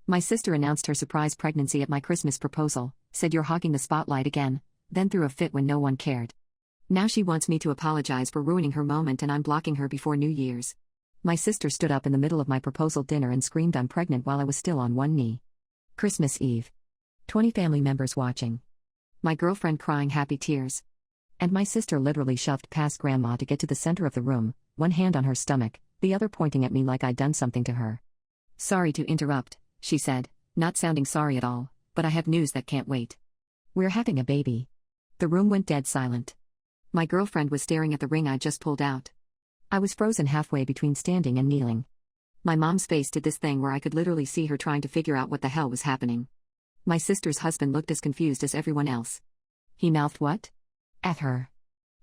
My sister announced her surprise pregnancy at my Christmas proposal, said you're hogging the spotlight again, then threw a fit when no one cared. Now she wants me to apologize for ruining her moment and I'm blocking her before New Year's. My sister stood up in the middle of my proposal dinner and screamed I'm pregnant while I was still on one knee. Christmas Eve. 20 family members watching. My girlfriend crying happy tears. And my sister literally shoved past Grandma to get to the center of the room, one hand on her stomach, the other pointing at me like I'd done something to her. Sorry to interrupt, she said, not sounding sorry at all, but I have news that can't wait. We're having a baby. The room went dead silent. My girlfriend was staring at the ring I'd just pulled out. I was frozen halfway between standing and kneeling. My mom's face did this thing where I could literally see her trying to figure out what the hell was happening. My sister's husband looked as confused as everyone else. He mouthed what? At her.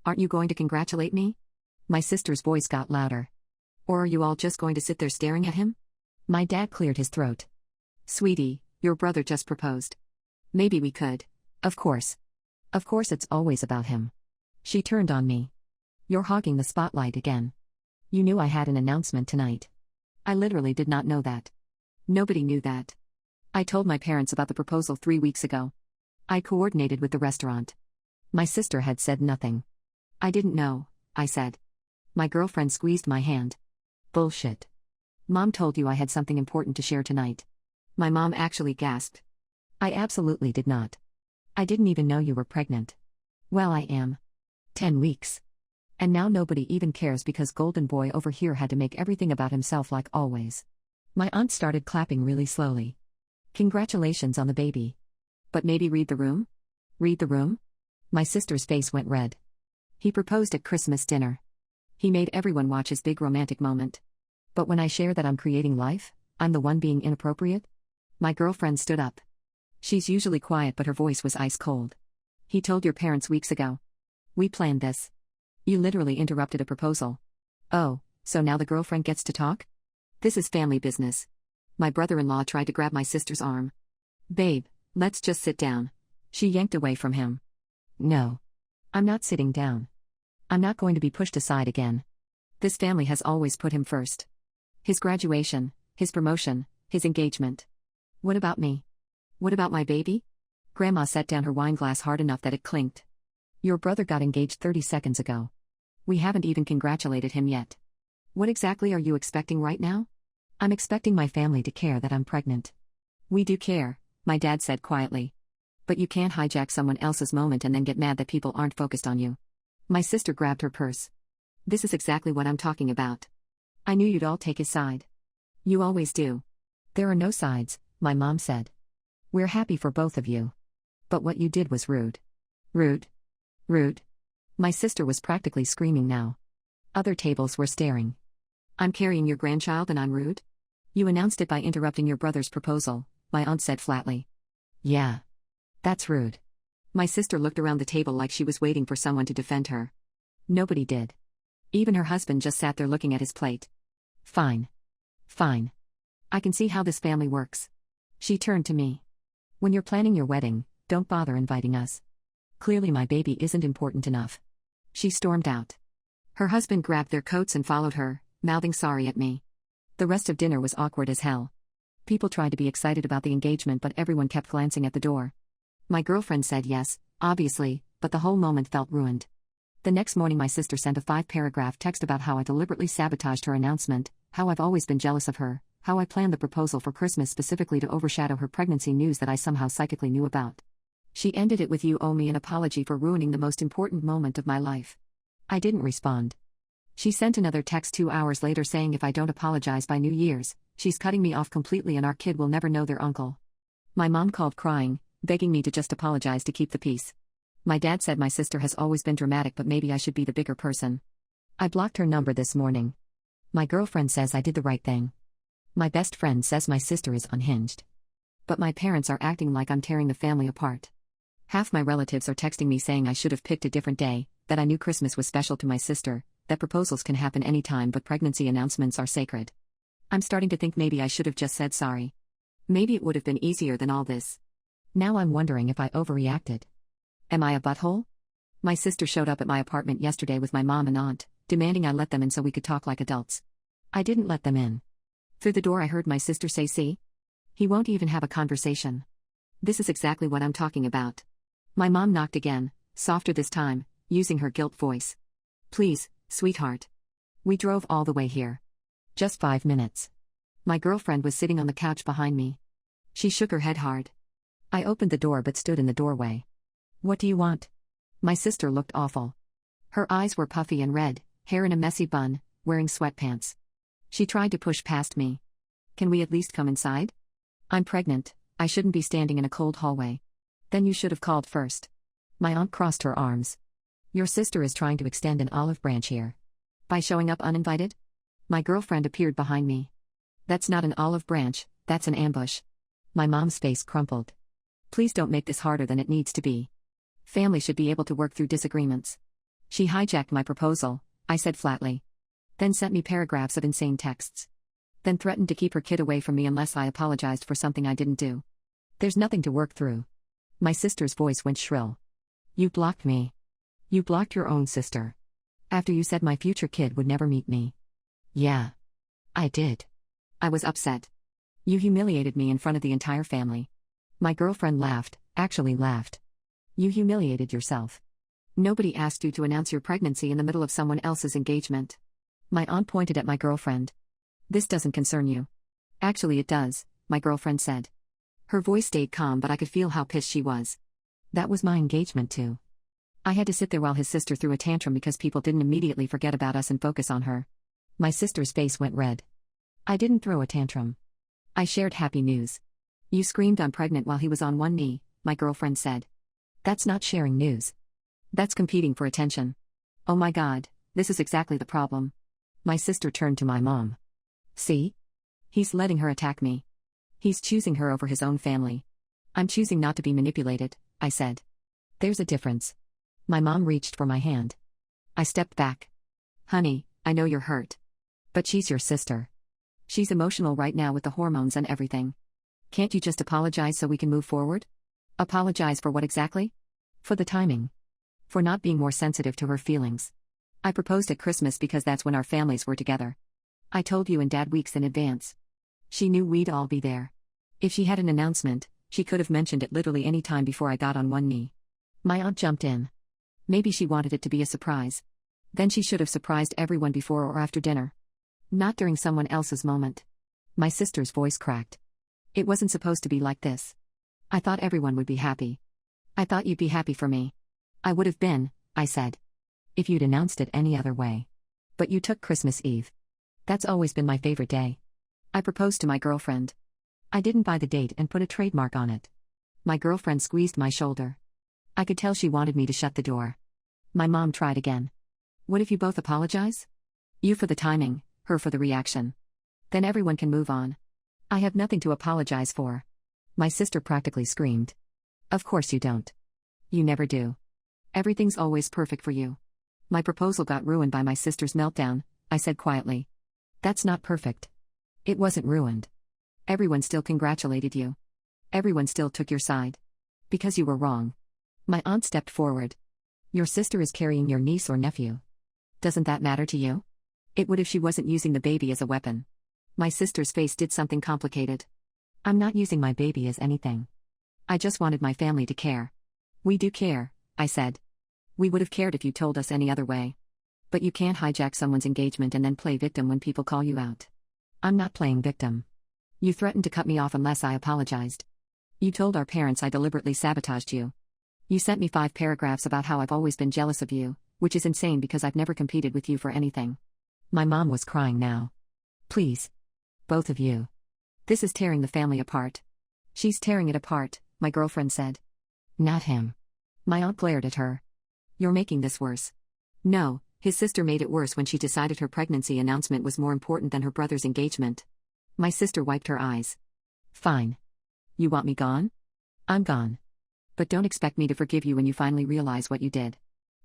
Aren't you going to congratulate me? My sister's voice got louder. Or are you all just going to sit there staring at him? My dad cleared his throat. Sweetie, your brother just proposed. Maybe we could. Of course. Of course it's always about him. She turned on me. You're hogging the spotlight again. You knew I had an announcement tonight. I literally did not know that. Nobody knew that. I told my parents about the proposal 3 weeks ago. I coordinated with the restaurant. My sister had said nothing. I didn't know, I said. My girlfriend squeezed my hand. Bullshit. Mom told you I had something important to share tonight. My mom actually gasped. I absolutely did not. I didn't even know you were pregnant. Well, I am. 10 weeks. And now nobody even cares because Golden Boy over here had to make everything about himself like always. My aunt started clapping really slowly. Congratulations on the baby. But maybe read the room? Read the room? My sister's face went red. He proposed at Christmas dinner. He made everyone watch his big romantic moment. But when I share that I'm creating life, I'm the one being inappropriate? My girlfriend stood up. She's usually quiet but her voice was ice cold. He told your parents weeks ago. We planned this. You literally interrupted a proposal. Oh, so now the girlfriend gets to talk? This is family business. My brother-in-law tried to grab my sister's arm. Babe, let's just sit down. She yanked away from him. No. I'm not sitting down. I'm not going to be pushed aside again. This family has always put him first. His graduation, his promotion, his engagement. What about me? What about my baby? Grandma set down her wine glass hard enough that it clinked. Your brother got engaged 30 seconds ago. We haven't even congratulated him yet. What exactly are you expecting right now? I'm expecting my family to care that I'm pregnant. We do care, my dad said quietly. But you can't hijack someone else's moment and then get mad that people aren't focused on you. My sister grabbed her purse. This is exactly what I'm talking about. I knew you'd all take his side. You always do. There are no sides, my mom said. We're happy for both of you. But what you did was rude. Rude. Rude. My sister was practically screaming now. Other tables were staring. I'm carrying your grandchild and I'm rude? You announced it by interrupting your brother's proposal, my aunt said flatly. Yeah. That's rude. My sister looked around the table like she was waiting for someone to defend her. Nobody did. Even her husband just sat there looking at his plate. Fine. Fine. I can see how this family works. She turned to me. When you're planning your wedding, don't bother inviting us. Clearly my baby isn't important enough. She stormed out. Her husband grabbed their coats and followed her, mouthing sorry at me. The rest of dinner was awkward as hell. People tried to be excited about the engagement but everyone kept glancing at the door. My girlfriend said yes, obviously, but the whole moment felt ruined. The next morning my sister sent a 5-paragraph text about how I deliberately sabotaged her announcement, how I've always been jealous of her, how I planned the proposal for Christmas specifically to overshadow her pregnancy news that I somehow psychically knew about. She ended it with "You owe me an apology for ruining the most important moment of my life." I didn't respond. She sent another text 2 hours later saying if I don't apologize by New Year's, she's cutting me off completely and our kid will never know their uncle. My mom called crying, begging me to just apologize to keep the peace. My dad said my sister has always been dramatic but maybe I should be the bigger person. I blocked her number this morning. My girlfriend says I did the right thing. My best friend says my sister is unhinged. But my parents are acting like I'm tearing the family apart. Half my relatives are texting me saying I should have picked a different day, that I knew Christmas was special to my sister, that proposals can happen anytime but pregnancy announcements are sacred. I'm starting to think maybe I should have just said sorry. Maybe it would have been easier than all this. Now I'm wondering if I overreacted. Am I a butthole? My sister showed up at my apartment yesterday with my mom and aunt, demanding I let them in so we could talk like adults. I didn't let them in. Through the door I heard my sister say, "See? He won't even have a conversation. This is exactly what I'm talking about. My mom knocked again, softer this time, using her guilt voice. Please, sweetheart. We drove all the way here. Just 5 minutes. My girlfriend was sitting on the couch behind me. She shook her head hard. I opened the door but stood in the doorway. What do you want? My sister looked awful. Her eyes were puffy and red, hair in a messy bun, wearing sweatpants. She tried to push past me. Can we at least come inside? I'm pregnant, I shouldn't be standing in a cold hallway. Then you should have called first. My aunt crossed her arms. Your sister is trying to extend an olive branch here. By showing up uninvited? My girlfriend appeared behind me. That's not an olive branch, that's an ambush. My mom's face crumpled. Please don't make this harder than it needs to be. Family should be able to work through disagreements. She hijacked my proposal, I said flatly. Then sent me paragraphs of insane texts. Then threatened to keep her kid away from me unless I apologized for something I didn't do. There's nothing to work through. My sister's voice went shrill. You blocked me. You blocked your own sister. After you said my future kid would never meet me. Yeah. I did. I was upset. You humiliated me in front of the entire family. My girlfriend laughed, actually laughed. You humiliated yourself. Nobody asked you to announce your pregnancy in the middle of someone else's engagement. My aunt pointed at my girlfriend. This doesn't concern you. Actually it does, my girlfriend said. Her voice stayed calm but I could feel how pissed she was. That was my engagement too. I had to sit there while his sister threw a tantrum because people didn't immediately forget about us and focus on her. My sister's face went red. I didn't throw a tantrum. I shared happy news. You screamed I'm pregnant while he was on one knee, my girlfriend said. That's not sharing news. That's competing for attention. Oh my God, this is exactly the problem. My sister turned to my mom. See? He's letting her attack me. He's choosing her over his own family. I'm choosing not to be manipulated, I said. There's a difference. My mom reached for my hand. I stepped back. Honey, I know you're hurt. But she's your sister. She's emotional right now with the hormones and everything. Can't you just apologize so we can move forward? Apologize for what exactly? For the timing. For not being more sensitive to her feelings. I proposed at Christmas because that's when our families were together. I told you and Dad weeks in advance. She knew we'd all be there. If she had an announcement, she could have mentioned it literally any time before I got on one knee. My aunt jumped in. Maybe she wanted it to be a surprise. Then she should have surprised everyone before or after dinner. Not during someone else's moment. My sister's voice cracked. It wasn't supposed to be like this. I thought everyone would be happy. I thought you'd be happy for me. I would have been, I said. If you'd announced it any other way. But you took Christmas Eve. That's always been my favorite day. I proposed to my girlfriend. I didn't buy the date and put a trademark on it. My girlfriend squeezed my shoulder. I could tell she wanted me to shut the door. My mom tried again. What if you both apologize? You for the timing, her for the reaction. Then everyone can move on. I have nothing to apologize for. My sister practically screamed. Of course you don't. You never do. Everything's always perfect for you. My proposal got ruined by my sister's meltdown, I said quietly. That's not perfect. It wasn't ruined. Everyone still congratulated you. Everyone still took your side. Because you were wrong. My aunt stepped forward. Your sister is carrying your niece or nephew. Doesn't that matter to you? It would if she wasn't using the baby as a weapon. My sister's face did something complicated. I'm not using my baby as anything. I just wanted my family to care. We do care, I said. We would have cared if you told us any other way. But you can't hijack someone's engagement and then play victim when people call you out. I'm not playing victim. You threatened to cut me off unless I apologized. You told our parents I deliberately sabotaged you. You sent me 5 paragraphs about how I've always been jealous of you, which is insane because I've never competed with you for anything. My mom was crying now. Please. Both of you. This is tearing the family apart. She's tearing it apart, my girlfriend said. Not him. My aunt glared at her. You're making this worse. No, his sister made it worse when she decided her pregnancy announcement was more important than her brother's engagement. My sister wiped her eyes. Fine. You want me gone? I'm gone. But don't expect me to forgive you when you finally realize what you did.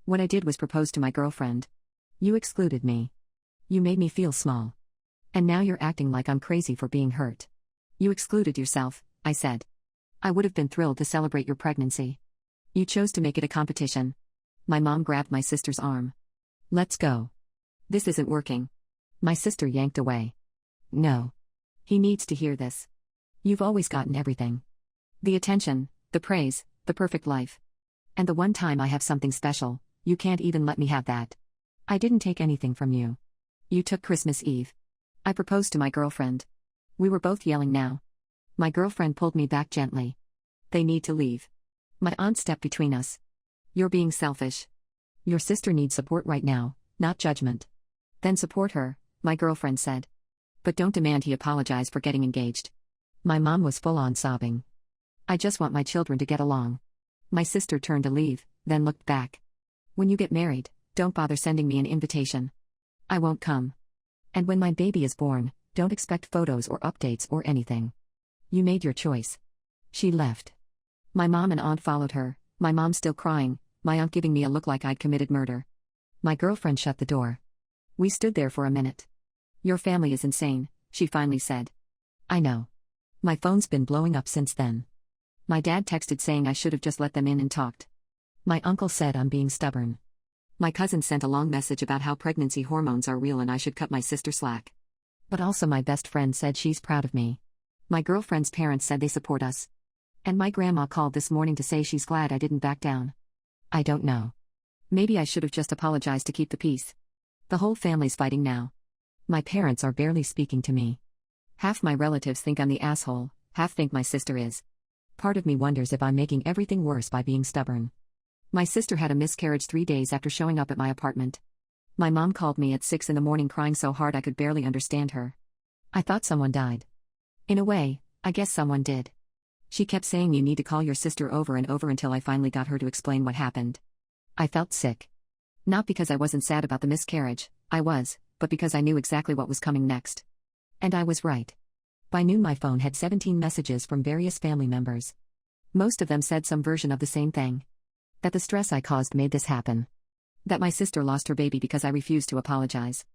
What I did was propose to my girlfriend. You excluded me. You made me feel small. And now you're acting like I'm crazy for being hurt. You excluded yourself, I said. I would have been thrilled to celebrate your pregnancy. You chose to make it a competition. My mom grabbed my sister's arm. Let's go. This isn't working. My sister yanked away. No. He needs to hear this. You've always gotten everything. The attention, the praise, the perfect life. And the one time I have something special, you can't even let me have that. I didn't take anything from you. You took Christmas Eve. I proposed to my girlfriend. We were both yelling now. My girlfriend pulled me back gently. They need to leave. My aunt stepped between us. You're being selfish. Your sister needs support right now, not judgment. Then support her, my girlfriend said. But don't demand he apologize for getting engaged. My mom was full on sobbing. I just want my children to get along. My sister turned to leave, then looked back. When you get married, don't bother sending me an invitation. I won't come. And when my baby is born, don't expect photos or updates or anything. You made your choice. She left. My mom and aunt followed her, my mom still crying, my aunt giving me a look like I'd committed murder. My girlfriend shut the door. We stood there for a minute. Your family is insane, she finally said. I know. My phone's been blowing up since then. My dad texted saying I should have just let them in and talked. My uncle said I'm being stubborn. My cousin sent a long message about how pregnancy hormones are real and I should cut my sister slack. But also my best friend said she's proud of me. My girlfriend's parents said they support us. And my grandma called this morning to say she's glad I didn't back down. I don't know. Maybe I should have just apologized to keep the peace. The whole family's fighting now. My parents are barely speaking to me. Half my relatives think I'm the asshole, half think my sister is. Part of me wonders if I'm making everything worse by being stubborn. My sister had a miscarriage 3 days after showing up at my apartment. My mom called me at 6 a.m. crying so hard I could barely understand her. I thought someone died. In a way, I guess someone did. She kept saying you need to call your sister over and over until I finally got her to explain what happened. I felt sick. Not because I wasn't sad about the miscarriage, I was, but because I knew exactly what was coming next. And I was right. By noon my phone had 17 messages from various family members. Most of them said some version of the same thing. That the stress I caused made this happen. That my sister lost her baby because I refused to apologize.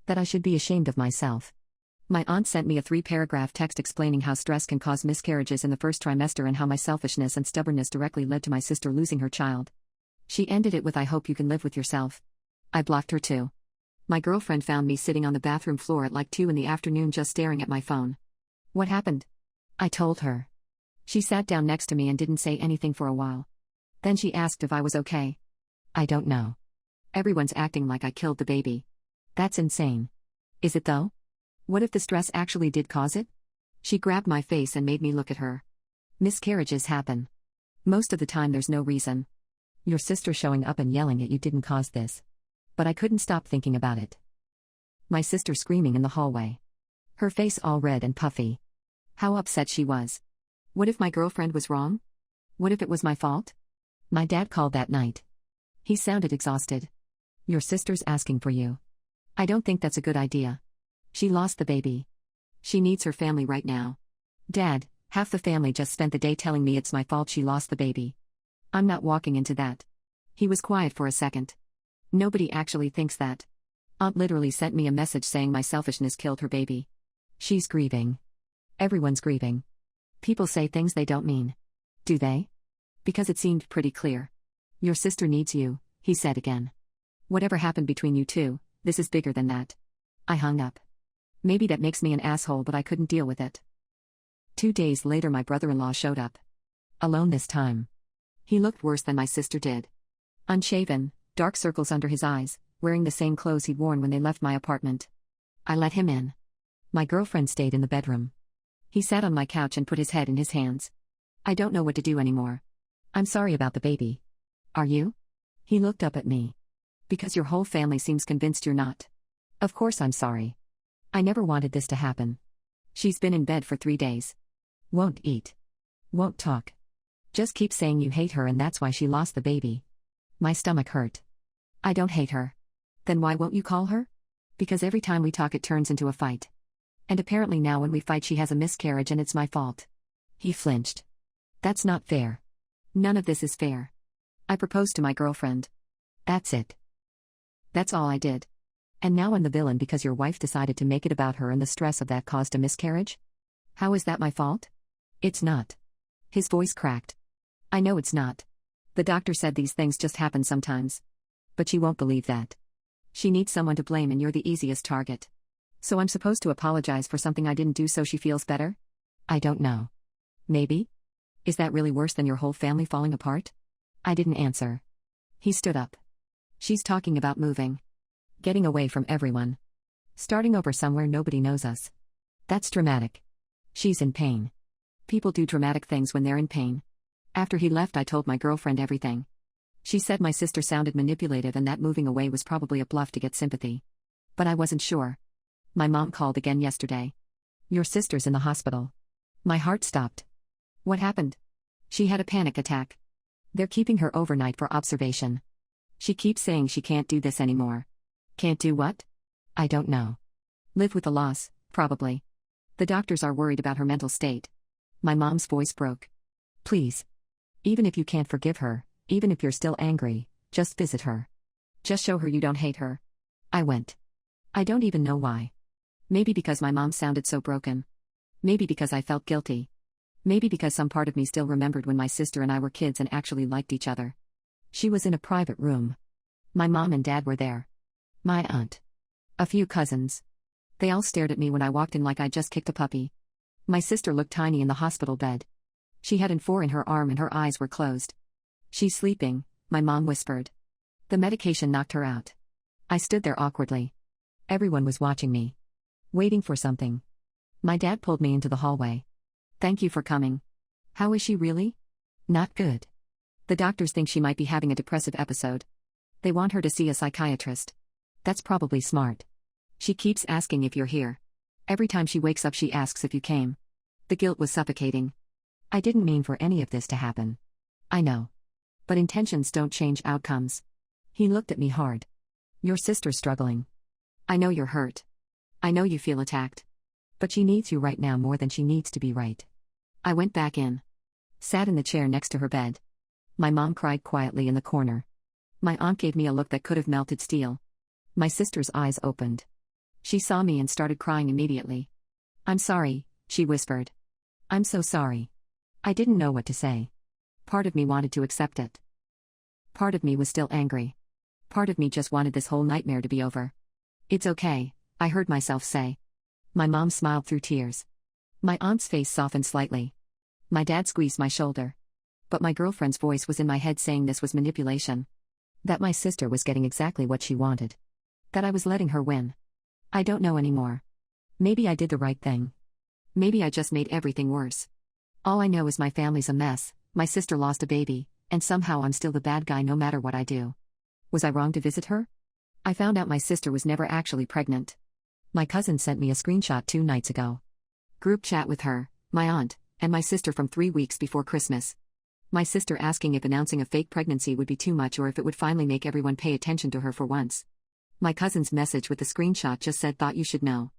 That I should be ashamed of myself. My aunt sent me a 3-paragraph text explaining how stress can cause miscarriages in the first trimester and how my selfishness and stubbornness directly led to my sister losing her child. She ended it with I hope you can live with yourself. I blocked her too. My girlfriend found me sitting on the bathroom floor at like 2 p.m. just staring at my phone. What happened? I told her. She sat down next to me and didn't say anything for a while. Then she asked if I was okay. I don't know. Everyone's acting like I killed the baby. That's insane. Is it though? What if the stress actually did cause it? She grabbed my face and made me look at her. Miscarriages happen. Most of the time there's no reason. Your sister showing up and yelling at you didn't cause this. But I couldn't stop thinking about it. My sister screaming in the hallway. Her face all red and puffy. How upset she was. What if my girlfriend was wrong? What if it was my fault? My dad called that night. He sounded exhausted. Your sister's asking for you. I don't think that's a good idea. She lost the baby. She needs her family right now. Dad, half the family just spent the day telling me it's my fault she lost the baby. I'm not walking into that. He was quiet for a second. Nobody actually thinks that. Aunt literally sent me a message saying my selfishness killed her baby. She's grieving. Everyone's grieving. People say things they don't mean. Do they? Because it seemed pretty clear. Your sister needs you, he said again. Whatever happened between you two, this is bigger than that. I hung up. Maybe that makes me an asshole, but I couldn't deal with it. 2 days later my brother-in-law showed up. Alone this time. He looked worse than my sister did. Unshaven, dark circles under his eyes, wearing the same clothes he'd worn when they left my apartment. I let him in. My girlfriend stayed in the bedroom. He sat on my couch and put his head in his hands. I don't know what to do anymore. I'm sorry about the baby. Are you? He looked up at me. Because your whole family seems convinced you're not. Of course I'm sorry. I never wanted this to happen. She's been in bed for 3 days. Won't eat. Won't talk. Just keep saying you hate her and that's why she lost the baby. My stomach hurt. I don't hate her. Then why won't you call her? Because every time we talk it turns into a fight. And apparently now when we fight she has a miscarriage and it's my fault. He flinched. That's not fair. None of this is fair. I proposed to my girlfriend. That's it. That's all I did. And now I'm the villain because your wife decided to make it about her and the stress of that caused a miscarriage? How is that my fault? It's not. His voice cracked. I know it's not. The doctor said these things just happen sometimes. But she won't believe that. She needs someone to blame and you're the easiest target. So I'm supposed to apologize for something I didn't do so she feels better? I don't know. Maybe? Is that really worse than your whole family falling apart? I didn't answer. He stood up. She's talking about moving. Getting away from everyone. Starting over somewhere nobody knows us. That's dramatic. She's in pain. People do dramatic things when they're in pain. After he left, I told my girlfriend everything. She said my sister sounded manipulative and that moving away was probably a bluff to get sympathy. But I wasn't sure. My mom called again yesterday. Your sister's in the hospital. My heart stopped. What happened? She had a panic attack. They're keeping her overnight for observation. She keeps saying she can't do this anymore. Can't do what? I don't know. Live with the loss, probably. The doctors are worried about her mental state. My mom's voice broke. Please. Even if you can't forgive her, even if you're still angry, just visit her. Just show her you don't hate her. I went. I don't even know why. Maybe because my mom sounded so broken. Maybe because I felt guilty. Maybe because some part of me still remembered when my sister and I were kids and actually liked each other. She was in a private room. My mom and dad were there. My aunt. A few cousins. They all stared at me when I walked in like I'd just kicked a puppy. My sister looked tiny in the hospital bed. She had an 4 in her arm and her eyes were closed. She's sleeping, my mom whispered. The medication knocked her out. I stood there awkwardly. Everyone was watching me. Waiting for something. My dad pulled me into the hallway. Thank you for coming. How is she really? Not good. The doctors think she might be having a depressive episode. They want her to see a psychiatrist. That's probably smart. She keeps asking if you're here. Every time she wakes up she asks if you came. The guilt was suffocating. I didn't mean for any of this to happen. I know. But intentions don't change outcomes. He looked at me hard. Your sister's struggling. I know you're hurt. I know you feel attacked. But she needs you right now more than she needs to be right. I went back in. Sat in the chair next to her bed. My mom cried quietly in the corner. My aunt gave me a look that could have melted steel. My sister's eyes opened. She saw me and started crying immediately. I'm sorry, she whispered. I'm so sorry. I didn't know what to say. Part of me wanted to accept it. Part of me was still angry. Part of me just wanted this whole nightmare to be over. It's okay, I heard myself say. My mom smiled through tears. My aunt's face softened slightly. My dad squeezed my shoulder. But my girlfriend's voice was in my head saying this was manipulation. That my sister was getting exactly what she wanted. That I was letting her win. I don't know anymore. Maybe I did the right thing. Maybe I just made everything worse. All I know is my family's a mess, my sister lost a baby, and somehow I'm still the bad guy no matter what I do. Was I wrong to visit her? I found out my sister was never actually pregnant. My cousin sent me a screenshot 2 nights ago. Group chat with her, my aunt, and my sister from 3 weeks before Christmas. My sister asking if announcing a fake pregnancy would be too much or if it would finally make everyone pay attention to her for once. My cousin's message with the screenshot just said thought you should know.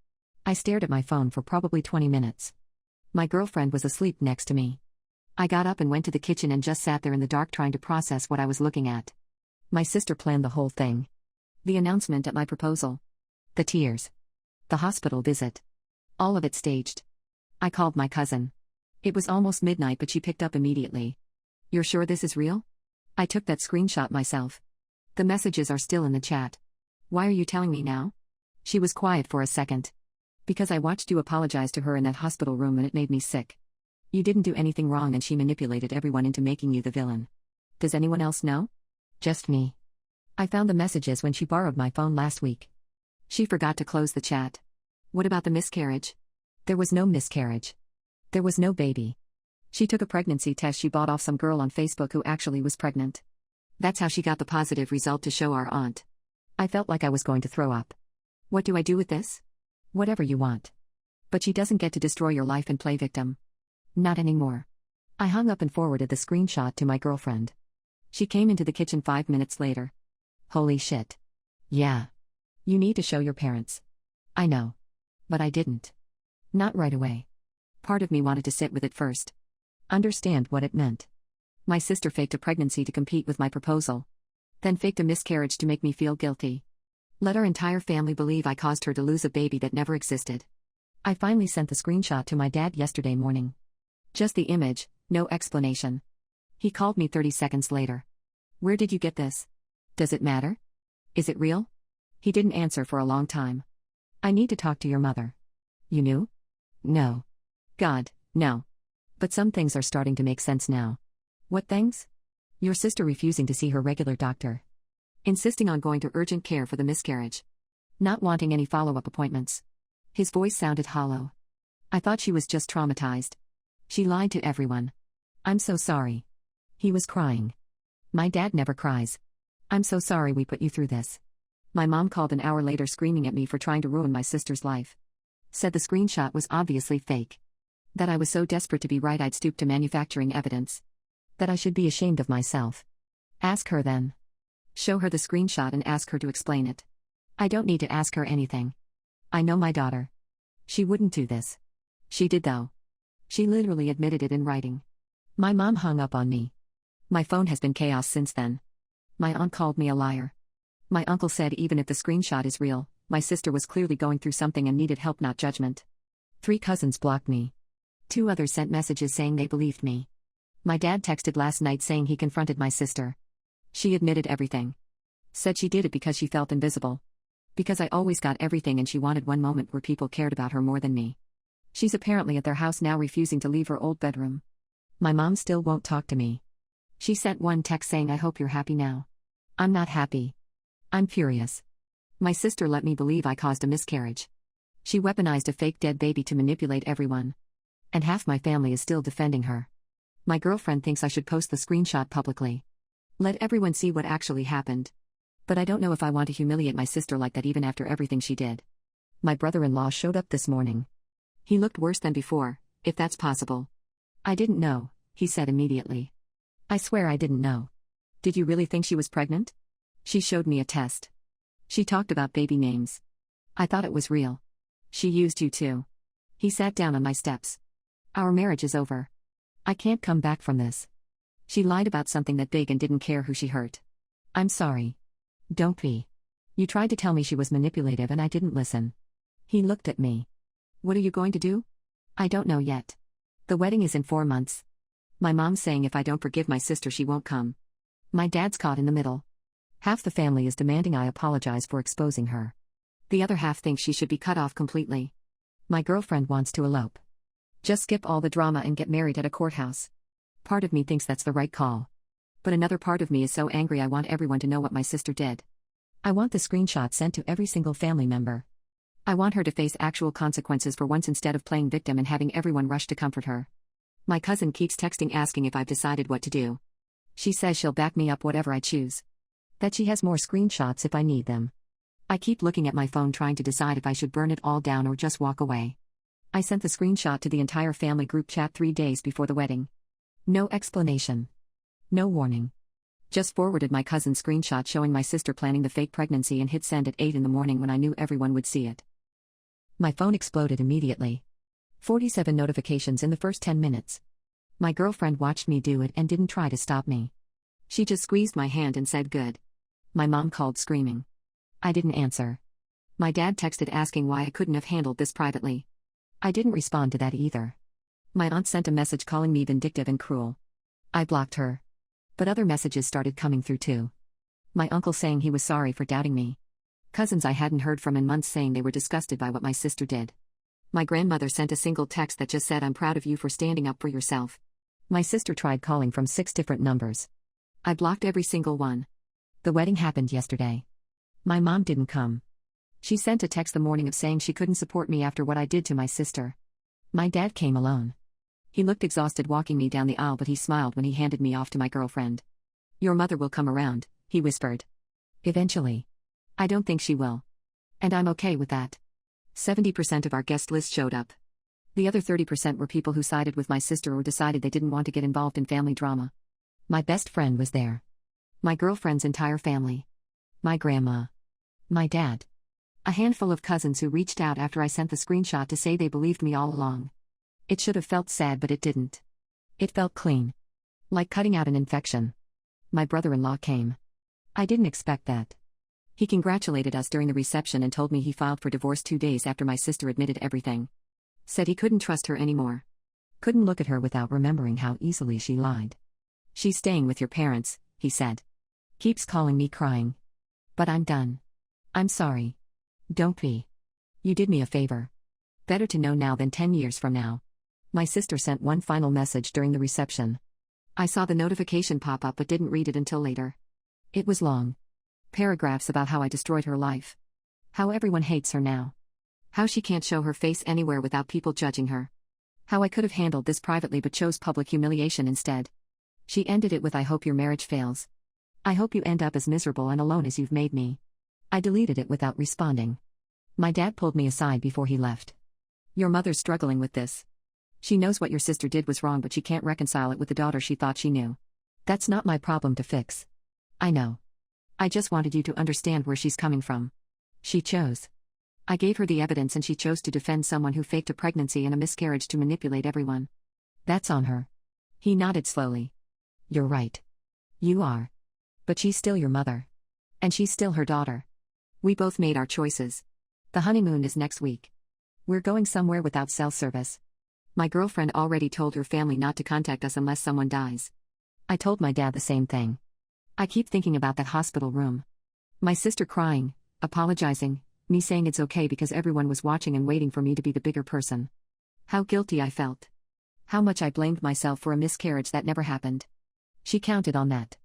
I stared at my phone for probably 20 minutes. My girlfriend was asleep next to me. I got up and went to the kitchen and just sat there in the dark trying to process what I was looking at. My sister planned the whole thing. The announcement at my proposal. The tears. The hospital visit. All of it staged. I called my cousin. It was almost midnight but she picked up immediately. You're sure this is real? I took that screenshot myself. The messages are still in the chat. Why are you telling me now? She was quiet for a second. Because I watched you apologize to her in that hospital room and it made me sick. You didn't do anything wrong and she manipulated everyone into making you the villain. Does anyone else know? Just me. I found the messages when she borrowed my phone last week. She forgot to close the chat. What about the miscarriage? There was no miscarriage. There was no baby. She took a pregnancy test she bought off some girl on Facebook who actually was pregnant. That's how she got the positive result to show our aunt. I felt like I was going to throw up. What do I do with this? Whatever you want. But she doesn't get to destroy your life and play victim. Not anymore. I hung up and forwarded the screenshot to my girlfriend. She came into the kitchen 5 minutes later. Holy shit. Yeah. You need to show your parents. I know. But I didn't. Not right away. Part of me wanted to sit with it first. Understand what it meant. My sister faked a pregnancy to compete with my proposal. Then faked a miscarriage to make me feel guilty. Let our entire family believe I caused her to lose a baby that never existed. I finally sent the screenshot to my dad yesterday morning. Just the image, no explanation. He called me 30 seconds later. Where did you get this? Does it matter? Is it real? He didn't answer for a long time. I need to talk to your mother. You knew? No. God, No. But some things are starting to make sense now. What things? Your sister refusing to see her regular doctor. Insisting on going to urgent care for the miscarriage. Not wanting any follow-up appointments. His voice sounded hollow. I thought she was just traumatized. She lied to everyone. I'm so sorry. He was crying. My dad never cries. I'm so sorry we put you through this. My mom called an hour later screaming at me for trying to ruin my sister's life. Said the screenshot was obviously fake. That I was so desperate to be right I'd stoop to manufacturing evidence. That I should be ashamed of myself. Ask her then. Show her the screenshot and ask her to explain it. I don't need to ask her anything. I know my daughter. She wouldn't do this. She did though. She literally admitted it in writing. My mom hung up on me. My phone has been chaos since then. My aunt called me a liar. My uncle said even if the screenshot is real, my sister was clearly going through something and needed help, not judgment. 3 cousins blocked me. 2 others sent messages saying they believed me. My dad texted last night saying he confronted my sister. She admitted everything. Said she did it because she felt invisible. Because I always got everything and she wanted one moment where people cared about her more than me. She's apparently at their house now, refusing to leave her old bedroom. My mom still won't talk to me. She sent one text saying I hope you're happy now. I'm not happy. I'm furious. My sister let me believe I caused a miscarriage. She weaponized a fake dead baby to manipulate everyone. And half my family is still defending her. My girlfriend thinks I should post the screenshot publicly. Let everyone see what actually happened. But I don't know if I want to humiliate my sister like that even after everything she did. My brother-in-law showed up this morning. He looked worse than before, if that's possible. I didn't know, he said immediately. I swear I didn't know. Did you really think she was pregnant? She showed me a test. She talked about baby names. I thought it was real. She used you too. He sat down on my steps. Our marriage is over. I can't come back from this. She lied about something that big and didn't care who she hurt. I'm sorry. Don't be. You tried to tell me she was manipulative and I didn't listen. He looked at me. What are you going to do? I don't know yet. The wedding is in 4 months. My mom's saying if I don't forgive my sister she won't come. My dad's caught in the middle. Half the family is demanding I apologize for exposing her. The other half thinks she should be cut off completely. My girlfriend wants to elope. Just skip all the drama and get married at a courthouse. Part of me thinks that's the right call. But another part of me is so angry I want everyone to know what my sister did. I want the screenshot sent to every single family member. I want her to face actual consequences for once instead of playing victim and having everyone rush to comfort her. My cousin keeps texting asking if I've decided what to do. She says she'll back me up whatever I choose. That she has more screenshots if I need them. I keep looking at my phone trying to decide if I should burn it all down or just walk away. I sent the screenshot to the entire family group chat 3 days before the wedding. No explanation. No warning. Just forwarded my cousin's screenshot showing my sister planning the fake pregnancy and hit send at 8 in the morning when I knew everyone would see it. My phone exploded immediately. 47 notifications in the first 10 minutes. My girlfriend watched me do it and didn't try to stop me. She just squeezed my hand and said good. My mom called screaming. I didn't answer. My dad texted asking why I couldn't have handled this privately. I didn't respond to that either. My aunt sent a message calling me vindictive and cruel. I blocked her. But other messages started coming through too. My uncle saying he was sorry for doubting me. Cousins I hadn't heard from in months saying they were disgusted by what my sister did. My grandmother sent a single text that just said I'm proud of you for standing up for yourself. My sister tried calling from 6 different numbers. I blocked every single one. The wedding happened yesterday. My mom didn't come. She sent a text the morning of saying she couldn't support me after what I did to my sister. My dad came alone. He looked exhausted walking me down the aisle, but he smiled when he handed me off to my girlfriend. Your mother will come around, he whispered. Eventually. I don't think she will. And I'm okay with that. 70% of our guest list showed up. The other 30% were people who sided with my sister or decided they didn't want to get involved in family drama. My best friend was there. My girlfriend's entire family. My grandma. My dad. A handful of cousins who reached out after I sent the screenshot to say they believed me all along. It should have felt sad, but it didn't. It felt clean. Like cutting out an infection. My brother-in-law came. I didn't expect that. He congratulated us during the reception and told me he filed for divorce 2 days after my sister admitted everything. Said he couldn't trust her anymore. Couldn't look at her without remembering how easily she lied. She's staying with your parents, he said. Keeps calling me crying. But I'm done. I'm sorry. Don't be. You did me a favor. Better to know now than 10 years from now. My sister sent one final message during the reception. I saw the notification pop up but didn't read it until later. It was long. Paragraphs about how I destroyed her life. How everyone hates her now. How she can't show her face anywhere without people judging her. How I could have handled this privately but chose public humiliation instead. She ended it with, "I hope your marriage fails. I hope you end up as miserable and alone as you've made me." I deleted it without responding. My dad pulled me aside before he left. "Your mother's struggling with this. She knows what your sister did was wrong, but she can't reconcile it with the daughter she thought she knew. That's not my problem to fix. I know. I just wanted you to understand where she's coming from. She chose. I gave her the evidence and she chose to defend someone who faked a pregnancy and a miscarriage to manipulate everyone. That's on her." He nodded slowly. "You're right. You are. But she's still your mother. And she's still her daughter. We both made our choices. The honeymoon is next week. We're going somewhere without cell service. My girlfriend already told her family not to contact us unless someone dies. I told my dad the same thing. I keep thinking about that hospital room. My sister crying, apologizing, me saying it's okay because everyone was watching and waiting for me to be the bigger person. How guilty I felt. How much I blamed myself for a miscarriage that never happened. She counted on that.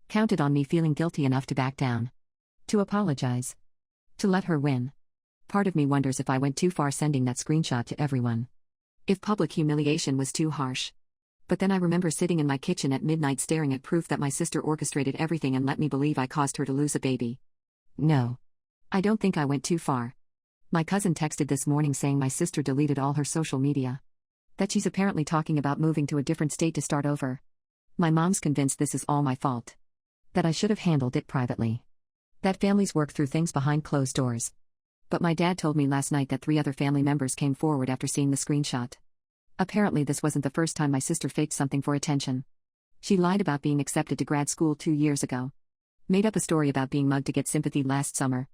Counted on me feeling guilty enough to back down. To apologize. To let her win. Part of me wonders if I went too far sending that screenshot to everyone. If public humiliation was too harsh. But then I remember sitting in my kitchen at midnight staring at proof that my sister orchestrated everything and let me believe I caused her to lose a baby. No. I don't think I went too far. My cousin texted this morning saying my sister deleted all her social media. That she's apparently talking about moving to a different state to start over. My mom's convinced this is all my fault. That I should have handled it privately. That families work through things behind closed doors. But my dad told me last night that 3 other family members came forward after seeing the screenshot. Apparently this wasn't the first time my sister faked something for attention. She lied about being accepted to grad school 2 years ago. Made up a story about being mugged to get sympathy last summer.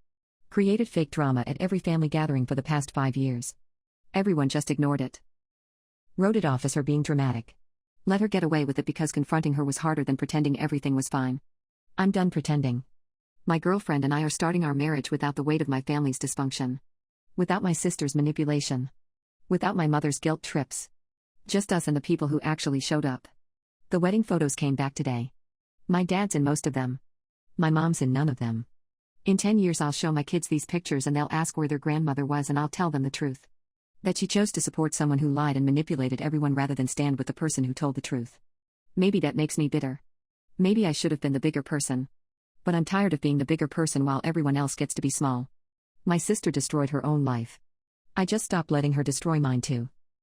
Created fake drama at every family gathering for the past 5 years. Everyone just ignored it. Wrote it off as her being dramatic. Let her get away with it because confronting her was harder than pretending everything was fine. I'm done pretending. My girlfriend and I are starting our marriage without the weight of my family's dysfunction. Without my sister's manipulation. Without my mother's guilt trips. Just us and the people who actually showed up. The wedding photos came back today. My dad's in most of them. My mom's in none of them. In 10 years I'll show my kids these pictures and they'll ask where their grandmother was and I'll tell them the truth. That she chose to support someone who lied and manipulated everyone rather than stand with the person who told the truth. Maybe that makes me bitter. Maybe I should have been the bigger person. But I'm tired of being the bigger person while everyone else gets to be small. My sister destroyed her own life. I just stopped letting her destroy mine too.